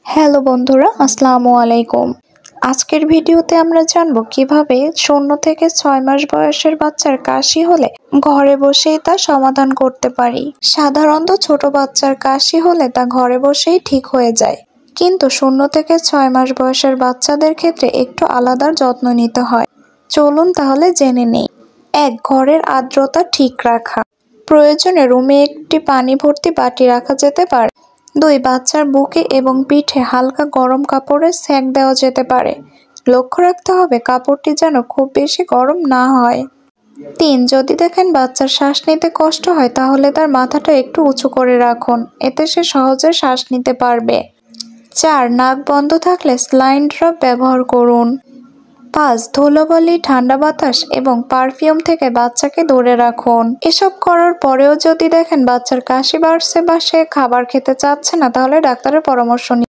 Hello বন্ধুরা, আসসালামু আলাইকুম। আজকের ভিডিওতে আমরা জানবো কিভাবে 0 থেকে 6 মাস বয়সের বাচ্চার কাশি হলে ঘরে বসেই তা সমাধান করতে পারি। সাধারণত ছোট বাচ্চার কাশি হলে তা ঘরে বসেই ঠিক হয়ে যায়, কিন্তু 0 থেকে 6 মাস বয়সের বাচ্চাদের ক্ষেত্রে একটু আলাদা যত্ন নিতে হয়। চলুন তাহলে জেনে নেই। 1. ঘরের আর্দ্রতা ঠিক রাখা। প্রয়োজনে রুমে একটি পানি ভর্তি বাটি রাখা যেতে পারে। 2. বাচ্চার বুকে এবং পিঠে হালকা গরম কাপড়ে সেঁক দেওয়া যেতে পারে। লক্ষ্য রাখতে হবে কাপড়টি যেন খুব বেশি গরম না হয়। 3. যদি দেখেন বাচ্চার শ্বাস নিতে কষ্ট হয় তাহলে তার মাথাটা একটু উঁচু করে রাখুন, এতে সে সহজে শ্বাস নিতে পারবে। 4. নাক বন্ধ থাকলে স্যালাইন ড্রপ ব্যবহার করুন। 5. ধুলোবালি, ঠান্ডা বাতাস এবং পারফিউম থেকে বাচ্চাকে দূরে রাখুন। এসব করার পরেও যদি দেখেন বাচ্চার কাশি বাড়ছে বা সে খাবার খেতে চাচ্ছে না, তাহলে ডাক্তারের পরামর্শ নিন।